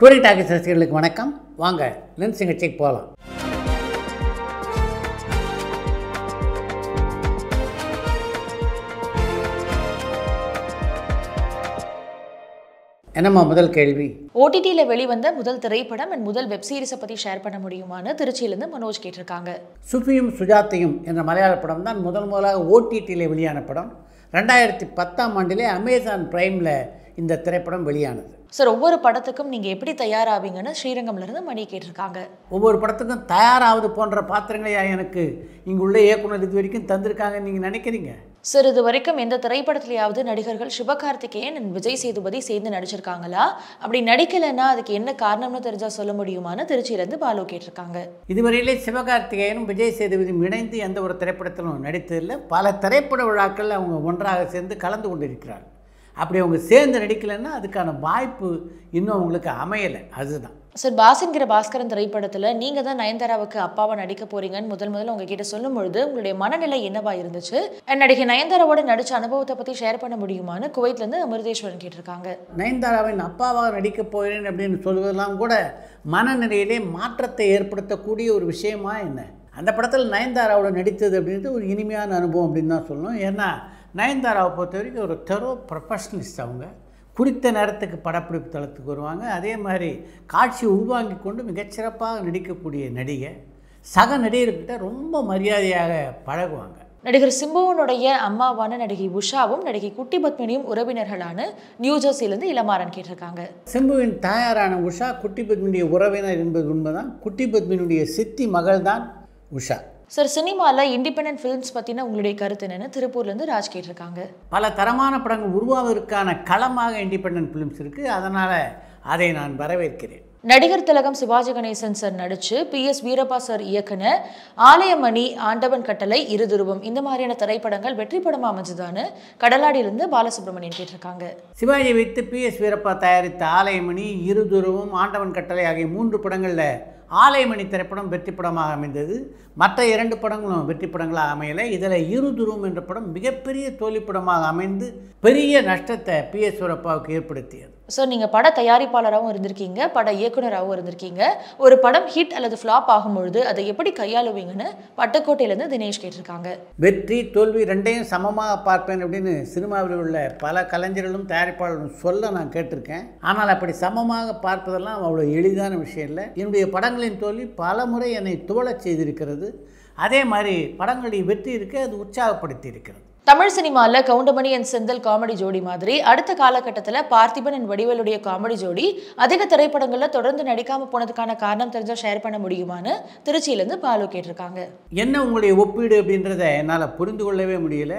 Touring talkies ரசிகர்களுக்கு வணக்கம். வாங்க லென்ஸ் நிகழ்ச்சிக்கு போகலாம். என்னம்மா முதல் கேள்வி? ஓடிடியில் வெளிவந்த முதல் திரைப்படம் அண்ட் முதல் வெப் சீரிஸை பற்றி ஷேர் பண்ண முடியுமான்னு திருச்சியிலேருந்து மனோஜ் கேட்டிருக்காங்க. சுஃபியும் சுஜாத்தையும் என்ற மலையாள படம் தான் முதலாக ஓடிடியில் வெளியான படம். 2010 அமேசான் பிரைமில் இந்த திரைப்படம் வெளியானது. சார், ஒவ்வொரு படத்துக்கும் நீங்கள் எப்படி தயாராவீங்கன்னு ஸ்ரீரங்கம்லேருந்து மணி கேட்டிருக்காங்க. ஒவ்வொரு படத்துக்கும் தயாராவது போன்ற பாத்திரங்களையா எனக்கு இங்குள்ள இயக்குனர் இது வரைக்கும் தந்திருக்காங்கன்னு நீங்கள் நினைக்கிறீங்க? சார், இது வரைக்கும் எந்த திரைப்படத்துலையாவது நடிகர்கள் சிவகார்த்திகேயன் அண்ட் விஜய் சேதுபதி சேர்ந்து நடிச்சிருக்காங்களா? அப்படி நடிக்கலைன்னா அதுக்கு என்ன காரணம்னு தெரிஞ்சால் சொல்ல முடியுமான்னு திருச்சியிலேருந்து பாலு கேட்டிருக்காங்க. இதுவரையிலே சிவகார்த்திகேயனும் விஜய் சேதுபதியும் இணைந்து எந்த ஒரு திரைப்படத்திலும் நடித்ததில்லை. பல திரைப்பட விழாக்கள் அவங்க ஒன்றாக சேர்ந்து கலந்து கொண்டிருக்கிறார். அப்படி அவங்க சேர்ந்து நடிக்கலைன்னா அதுக்கான வாய்ப்பு இன்னும் அவங்களுக்கு அமையலை. அதுதான் சார், பாஸ்ங்கிற பாஸ்கரன் திரைப்படத்தில் நீங்கள் தான் நயன்தாராவுக்கு அப்பாவை நடிக்க போறீங்கன்னு முதல்ல உங்ககிட்ட சொல்லும் பொழுது உங்களுடைய மனநிலை என்னவா இருந்துச்சு? நடிகை நயன்தாராவோட நடிச்ச அனுபவத்தை பற்றி ஷேர் பண்ண முடியுமான்னு குவைத்லேருந்து அமிர்தேஸ்வரன் கேட்டிருக்காங்க. நயன்தாராவின் அப்பாவாக நடிக்கப் போகிறேன் அப்படின்னு சொல்வதெல்லாம் கூட மனநிலையிலே மாற்றத்தை ஏற்படுத்தக்கூடிய ஒரு விஷயமா என்ன? அந்த படத்தில் நயன்தாராவோட நடித்தது அப்படின்றது ஒரு இனிமையான அனுபவம் அப்படின்னு தான் சொல்லணும். ஏன்னா நயன்தாராவை பொறுத்த வரைக்கும் ஒரு தெரோ ப்ரொஃபஷனலிஸ்ட். அவங்க குறித்த நேரத்துக்கு படப்பிடிப்பு தளத்துக்கு வருவாங்க. அதே மாதிரி காட்சி உள்வாங்கி கொண்டு மிகச்சிறப்பாக நடிக்கக்கூடிய நடிகை. சக நடிகர்கிட்ட ரொம்ப மரியாதையாக பழகுவாங்க. நடிகர் சிம்புவனுடைய அம்மாவான நடிகை உஷாவும் நடிகை குட்டி பத்மினியும் உறவினர்களான நியூஜெர்சியிலிருந்து இளமாறன் கேட்டிருக்காங்க. சிம்புவின் தாயாரான உஷா குட்டி பத்மினுடைய உறவினர் என்பது உண்மைதான். குட்டி பத்மினுடைய சித்தி மகள் தான் உஷா. சார், சினிமாவில் இண்டிபெண்டன்ட் ஃபிலிம்ஸ் பற்றின உங்களுடைய கருத்து என்னன்னு திருப்பூர்லேருந்து ராஜ் கேட்டிருக்காங்க. பல தரமான படங்கள் உருவாவதற்கான களமாக இண்டிபெண்டன்ட் ஃபிலிம்ஸ் இருக்குது. அதனால் அதை நான் வரவேற்கிறேன். நடிகர் திலகம் சிவாஜி கணேசன் சார் நடிச்சு PS வீரப்பா சார் இயக்குன ஆலயமணி, ஆண்டவன் கட்டளை, இருதுருவம் இந்த மாதிரியான திரைப்படங்கள் வெற்றி படமாக அமைஞ்சதான்னு கடலாடியிலிருந்து பாலசுப்ரமணியன் கேட்டிருக்காங்க. சிவாஜி வைத்து PS வீரப்பா தயாரித்த ஆலயமணி, இருதுருவம், ஆண்டவன் கட்டளை ஆகிய 3 படங்களில் ஆலயமணி திரைப்படம் வெற்றி படமாக அமைந்தது. மற்ற 2 படங்களும் வெற்றி படங்களாக அமையலை. இதில் இருதுருவம் என்ற படம் மிகப்பெரிய தோல்வி படமாக அமைந்து பெரிய நஷ்டத்தை PS வீரப்பாவுக்கு ஏற்படுத்தியது. சார், நீங்கள் பட தயாரிப்பாளராகவும் இருந்திருக்கீங்க, பட இயக்குனராகவும் இருந்திருக்கீங்க. ஒரு படம் ஹிட் அல்லது ஃப்ளாப் ஆகும்பொழுது அதை எப்படி கையாளுவீங்கன்னு பட்டுக்கோட்டையிலேருந்து தினேஷ் கேட்டிருக்காங்க. வெற்றி தோல்வி ரெண்டையும் சமமாக பார்ப்பேன் அப்படின்னு சினிமாவில் உள்ள பல கலைஞர்களும் தயாரிப்பாளர்களும் சொல்ல நான் கேட்டிருக்கேன். ஆனால் அப்படி சமமாக பார்ப்பதெல்லாம் அவ்வளோ எளிதான விஷயம் இல்லை. என்னுடைய படங்களின் தோல்வி பல முறை என்னை துவளச் செய்திருக்கிறது. அதே மாதிரி படங்களுடைய வெற்றி இருக்க அது உற்சாகப்படுத்தி இருக்கிறது. தமிழ் சினிமாவில் கவுண்டமணி அண்ட் செந்தில் காமெடி ஜோடி மாதிரி அடுத்த காலகட்டத்தில் பார்த்திபன் அண்ட் வடிவேலுடைய காமெடி ஜோடி அதிக திரைப்படங்களில் தொடர்ந்து நடிக்காமல் போனதுக்கான காரணம் தெரிஞ்சால் ஷேர் பண்ண முடியுமான்னு திருச்சியிலேருந்து பாலு கேட்டிருக்காங்க. என்ன உங்களுடைய ஒப்பீடு அப்படின்றத என்னால் புரிந்து கொள்ளவே முடியல.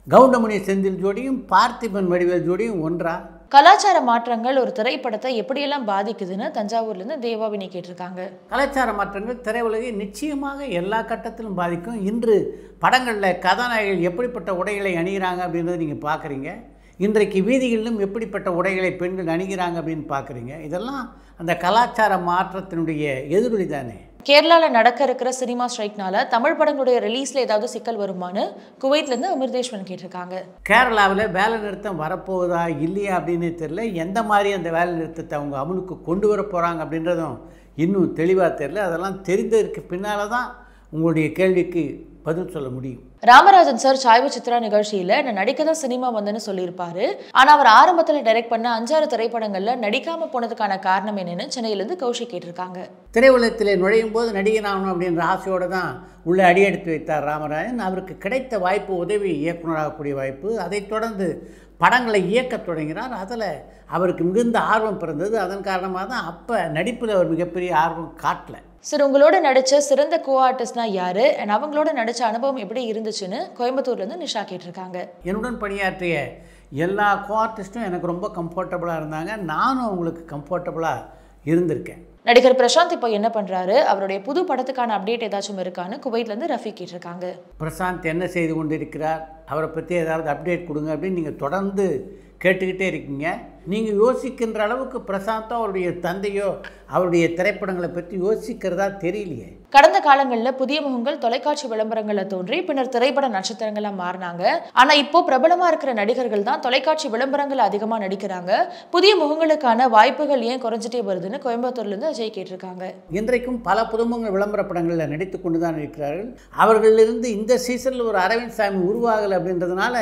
கவுண்டமணி செந்தில் ஜோடியும் பார்த்திபன் வடிவேல் ஜோடியும் ஒன்றா? கலாச்சார மாற்றங்கள் ஒரு திரைப்படத்தை எப்படியெல்லாம் பாதிக்குதுன்னு தஞ்சாவூர்லேருந்து தேவாவினி கேட்டிருக்காங்க. கலாச்சார மாற்றங்கள் திரையுலகை நிச்சயமாக எல்லா கட்டத்திலும் பாதிக்கும். இன்று படங்களில் கதாநாயகிகள் எப்படிப்பட்ட உடைகளை அணிகிறாங்க அப்படின்றத நீங்கள் பார்க்குறீங்க. இன்றைக்கு வீதிகளிலும் எப்படிப்பட்ட உடைகளை பெண்கள் அணிகிறாங்க அப்படின்னு பார்க்குறீங்க. இதெல்லாம் அந்த கலாச்சார மாற்றத்தினுடைய எதிரொலி தானே. கேரளாவில் நடக்க இருக்கிற சினிமா ஸ்ட்ரைக்னால தமிழ் படங்களுடைய ரிலீஸில் ஏதாவது சிக்கல் வருமானு குவைத்லேருந்து அமிர்தேஸ்வரன் கேட்டிருக்காங்க. கேரளாவில் வேலை நிறுத்தம் வரப்போகுதா இல்லையா அப்படின்னு தெரியல. எந்த மாதிரி அந்த வேலை நிறுத்தத்தை அவங்க அமலுக்கு கொண்டு வர போகிறாங்க அப்படின்றதும் இன்னும் தெளிவாக தெரியல. அதெல்லாம் தெரிந்ததற்கு பின்னால் தான் உங்களுடைய கேள்விக்கு பதில் சொல்ல முடியும். ராமராஜன் சார் சாய்வு சித்ரா நிகழ்ச்சியில் நான் நடிக்க தான் சினிமா வந்தேன்னு சொல்லியிருப்பாரு. ஆனால் அவர் ஆரம்பத்தில் டைரக்ட் பண்ண 5-6 திரைப்படங்களில் நடிக்காமல் போனதுக்கான காரணம் என்னன்னு சென்னையிலேருந்து கௌஷிக் கேட்டிருக்காங்க. திரையுலகத்தில் நுழையும் போது நடிகனாகணும் அப்படின்ற ஆசையோடு தான் உள்ளே அடியெடுத்து வைத்தார் ராமராஜன். அவருக்கு கிடைத்த வாய்ப்பு உதவி இயக்குனராகக்கூடிய வாய்ப்பு. அதைத் தொடர்ந்து படங்களை இயக்கத் தொடங்கினார். அதில் அவருக்கு மிகுந்த ஆர்வம் பிறந்தது. அதன் காரணமாக தான் அப்போ நடிப்பில் அவர் மிகப்பெரிய ஆர்வம் காட்டல. சார், உங்களோட நடித்த சிறந்த கோ ஆர்டிஸ்ட்னா யார் அண்ட் அவங்களோட நடித்த அனுபவம் எப்படி இருந்துச்சுன்னு கோயம்புத்தூர்லேருந்து நிஷா கேட்டிருக்காங்க. என்னுடன் பணியாற்றிய எல்லா கோ ஆர்டிஸ்ட்டும் எனக்கு ரொம்ப கம்ஃபர்டபுளாக இருந்தாங்க. நானும் அவங்களுக்கு கம்ஃபர்டபுளாக இருந்திருக்கேன். நடிகர் பிரசாந்த் இப்போ என்ன பண்ணுறாரு, அவருடைய புது படத்துக்கான அப்டேட் ஏதாச்சும் இருக்கான்னு குவைத்லேருந்து ரஃபி கேட்டிருக்காங்க. பிரசாந்த் என்ன செய்து கொண்டு இருக்கிறார், அவரை பற்றி ஏதாவது அப்டேட் கொடுங்க அப்படின்னு நீங்கள் தொடர்ந்து கேட்டுக்கிட்டே இருக்கீங்க. நீங்கள் யோசிக்கின்ற அளவுக்கு பிரசாந்தோ அவருடைய தந்தையோ அவருடைய திரைப்படங்களை பற்றி யோசிக்கிறதா தெரியலையே. கடந்த காலங்களில் புதிய முகங்கள் தொலைக்காட்சி விளம்பரங்களில் தோன்றி பின்னர் திரைப்பட நட்சத்திரங்களா மாறினாங்க. ஆனா இப்போ பிரபலமா இருக்கிற நடிகர்கள் தான் தொலைக்காட்சி விளம்பரங்கள் அதிகமா நடிக்கிறாங்க. புதிய முகங்களுக்கான வாய்ப்புகள் ஏன் குறைஞ்சிட்டே வருதுன்னு கோயம்புத்தூர்ல இருந்து அஜய் கேட்டிருக்காங்க. இன்றைக்கும் பல புதுமுக விளம்பர படங்களில் நடித்து கொண்டு தான் இருக்கிறார்கள். அவர்களிலிருந்து இந்த சீசனில் ஒரு அரவிந்த் சாமி உருவாகலை அப்படின்றதுனால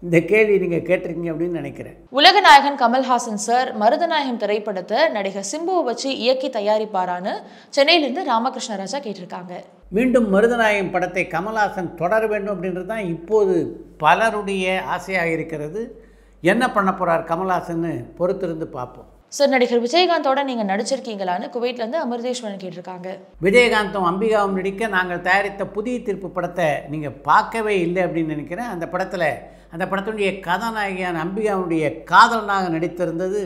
இந்த கேள்வி நீங்கள் கேட்டிருக்கீங்க அப்படின்னு நினைக்கிறேன். உலக நாயகன் கமல்ஹாசன் சார் மருதநாயகம் திரைப்படத்தை நடிகர் சிம்புவை வச்சு இயக்கி தயாரிப்பாரான்னு சென்னையிலிருந்து ராமகிருஷ்ண ராஜா கேட்டிருக்காங்க. மீண்டும் மருதநாயகம் படத்தை கமல்ஹாசன் தொடர வேண்டும் அப்படின்றது தான் இப்போது பலருடைய ஆசையாக இருக்கிறது. என்ன பண்ண போகிறார் கமல்ஹாசன்னு பொறுத்திருந்து பார்ப்போம். சார், நடிகர் விஜயகாந்தோட நீங்கள் நடிச்சிருக்கீங்களான்னு குவைட்லேருந்து அமிர்தேஸ்வரன் கேட்டிருக்காங்க. விஜயகாந்தும் அம்பிகாவும் நடிக்க நாங்கள் தயாரித்த புதிய தீர்ப்பு படத்தை நீங்கள் பார்க்கவே இல்லை அப்படின்னு நினைக்கிறேன். அந்த படத்தினுடைய கதாநாயகியான அம்பிகாவுடைய காதலனாக நடித்திருந்தது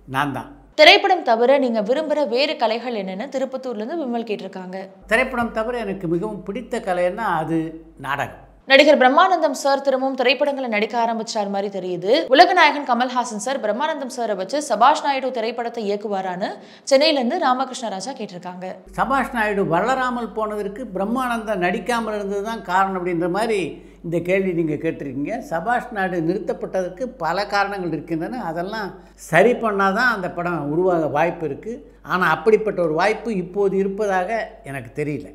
நான் தான். திரைப்படம் தவிர நீங்கள் விரும்புகிற வேறு கலைகள் என்னென்னு திருப்பத்தூர்லேருந்து விமல் கேட்டிருக்காங்க. திரைப்படம் தவிர எனக்கு மிகவும் பிடித்த கலைன்னா அது நாடகம். நடிகர் பிரம்மானந்தம் சார் திரும்பவும் திரைப்படங்களை நடிக்க ஆரம்பிச்சார் மாதிரி தெரியுது. உலக நாயகன் கமல்ஹாசன் சார் பிரம்மானந்தம் சாரை வச்சு சபாஷ் நாயுடு திரைப்படத்தை இயக்குவாரான்னு சென்னையிலேருந்து ராமகிருஷ்ண ராஜா கேட்டிருக்காங்க. சபாஷ் நாயுடு வளராமல் போனதற்கு பிரம்மானந்தம் நடிக்காமல் இருந்தது தான் காரணம் அப்படின்ற மாதிரி இந்த கேள்வி நீங்கள் கேட்டிருக்கீங்க. சபாஷ் நாயுடு நிறுத்தப்பட்டதற்கு பல காரணங்கள் இருக்கின்றன. அதெல்லாம் சரி பண்ணால் தான் அந்த படம் உருவாக வாய்ப்பு இருக்குது. ஆனால் அப்படிப்பட்ட ஒரு வாய்ப்பு இப்போது இருப்பதாக எனக்கு தெரியல.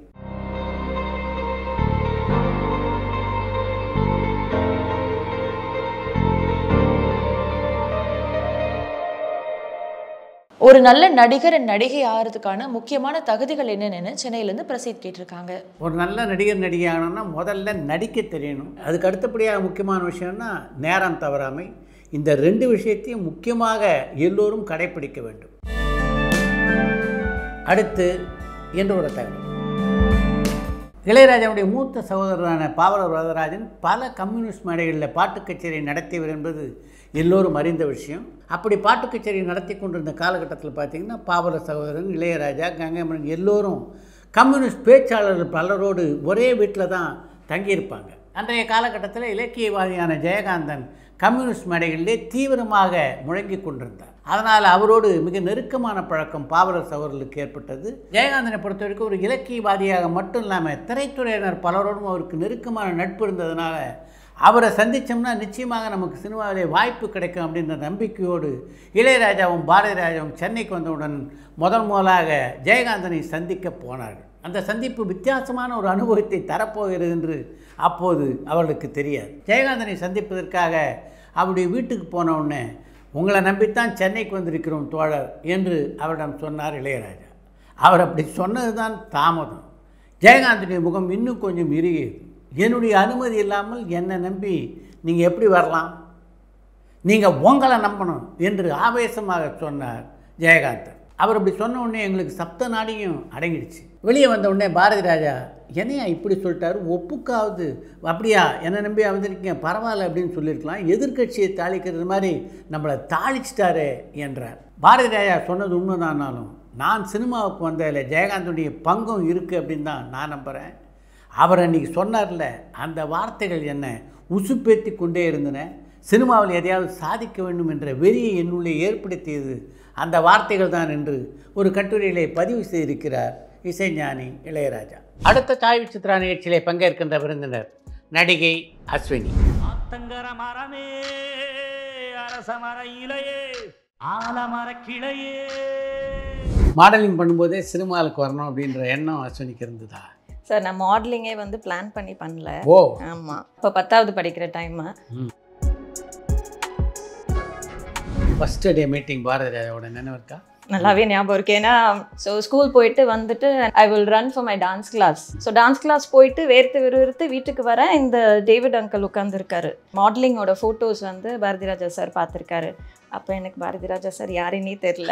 ஒரு நல்ல நடிகர் நடிகை ஆகிறதுக்கான முக்கியமான தகுதிகள் என்னென்னு சென்னையிலேருந்து பிரசீத் கேட்டிருக்காங்க. ஒரு நல்ல நடிகர் நடிகை ஆகணும்னா முதல்ல நடிக்க தெரியணும். அதுக்கு அடுத்தபடியாக முக்கியமான விஷயம்னா நேரம் தவறாமை. இந்த 2 விஷயத்தையும் முக்கியமாக எல்லோரும் கடைப்பிடிக்க வேண்டும். அடுத்து என்றோட தகவல், இளையராஜாவுடைய மூத்த சகோதரரான பாவலர் வரதராஜன் பல கம்யூனிஸ்ட் மேடைகளில் பாட்டு கச்சேரி நடத்தியவர் என்பது எல்லோரும் அறிந்த விஷயம். அப்படி பாட்டு கச்சேரி நடத்தி கொண்டிருந்த காலகட்டத்தில் பார்த்திங்கன்னா பாவலர் சகோதரன், இளையராஜா, கங்கைமரன் எல்லோரும் கம்யூனிஸ்ட் பேச்சாளர்கள் பலரோடு ஒரே வீட்டில் தான் தங்கியிருப்பாங்க. அன்றைய காலகட்டத்தில் இலக்கியவாதியான ஜெயகாந்தன் கம்யூனிஸ்ட் மேடைகளிலே தீவிரமாக முழங்கி கொண்டிருந்தார். அதனால் அவரோடு மிக நெருக்கமான பழக்கம் பாவலர் சகோதரர்களுக்கு ஏற்பட்டது. ஜெயகாந்தனை பொறுத்த வரைக்கும் ஒரு இலக்கியவாதியாக மட்டும் இல்லாமல் திரைத்துறையினர் பலரோடும் அவருக்கு நெருக்கமான நட்பு இருந்ததுனால அவரை சந்தித்தோம்னா நிச்சயமாக நமக்கு சினிமாவிலே வாய்ப்பு கிடைக்கும் அப்படின்ற நம்பிக்கையோடு இளையராஜாவும் பாரதிராஜாவும் சென்னைக்கு வந்தவுடன் முதலாக ஜெயகாந்தனை சந்திக்க போனார்கள். அந்த சந்திப்பு வித்தியாசமான ஒரு அனுபவத்தை தரப்போகிறது என்று அப்போது அவர்களுக்கு தெரியாது. ஜெயகாந்தனை சந்திப்பதற்காக அவருடைய வீட்டுக்கு போன உடனே உங்களை நம்பித்தான் சென்னைக்கு வந்திருக்கிறோம் தோழர் என்று அவரிடம் சொன்னார் இளையராஜா. அவர் அப்படி சொன்னது தான் தாமதம். ஜெயகாந்தனுடைய முகம் இன்னும் கொஞ்சம் இறுகியது. என்னுடைய அனுமதி இல்லாமல் என்னை நம்பி நீங்கள் எப்படி வரலாம், நீங்கள் உங்களை நம்பணும் என்று ஆவேசமாக சொன்னார் ஜெயகாந்தன். அவர் அப்படி சொன்ன உடனே எங்களுக்கு சப்த நாடியும் அடங்கிடுச்சு. வெளியே வந்த உடனே பாரதி ராஜா என்னையா இப்படி சொல்லிட்டாரு, ஒப்புக்காவது அப்படியா என்னை நம்பி வந்திருக்கீங்க பரவாயில்ல அப்படின்னு சொல்லியிருக்கலாம், எதிர்கட்சியை தாளிக்கிறது மாதிரி நம்மளை தாளிச்சிட்டாரே என்றார். பாரதி ராஜா சொன்னது உண்மைதானாலும் நான் சினிமாவுக்கு வந்ததில் ஜெயகாந்தனுடைய பங்கும் இருக்குது அப்படின்னு தான் நான் நம்புகிறேன். அவர் அன்றைக்கி சொன்னார்ல, அந்த வார்த்தைகள் என்ன உசுப்பேற்றி கொண்டே இருந்தன. சினிமாவில் எதையாவது சாதிக்க வேண்டும் என்ற வெறியை என்னுள்ளே ஏற்படுத்தியது அந்த வார்த்தைகள் தான் என்று ஒரு கட்டுரையிலே பதிவு செய்திருக்கிறார் இசைஞானி இளையராஜா. அடுத்த சாய்வு சித்ரா நிகழ்ச்சியிலே பங்கேற்கின்ற விருந்தினர் நடிகை அஸ்வினி. ஆத்தங்கர மரமே அரச மர இலையே ஆலமர கிளையே. மாடலிங் பண்ணும்போதே சினிமாவுக்கு வரணும் அப்படின்ற எண்ணம் அஸ்வினிக்கு இருந்ததா? சார், நான் மாடலிங்கே வந்து பிளான் பண்ணல. ஓ ஆமாம், இப்போ 10வது படிக்கிற time. First day meeting Bharathi ராஜாவோட நினைவு இருக்கா? நல்லாவே ஞாபகம் இருக்கு. ஏன்னா ஸ்கூல் போயிட்டு வந்துட்டு I will run for my dance class. So dance class போயிட்டு வேர்த்து வீட்டுக்கு வரேன். இந்த டேவிட் அங்கிள் உட்காந்துருக்காரு. மாடலிங்கோட ஃபோட்டோஸ் வந்து பாரதி ராஜா சார் பார்த்துருக்காரு. அப்போ எனக்கு பாரதி ராஜா சார் யாருன்னே தெரியல.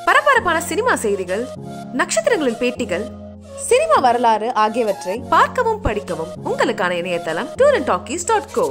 பரபரப்பான சினிமா செய்திகள், நட்சத்திரங்களின் பேட்டிகள், சினிமா வரலாறு ஆகியவற்றை பார்க்கவும் படிக்கவும் உங்களுக்கான இணையதளம் tourantalkies.co.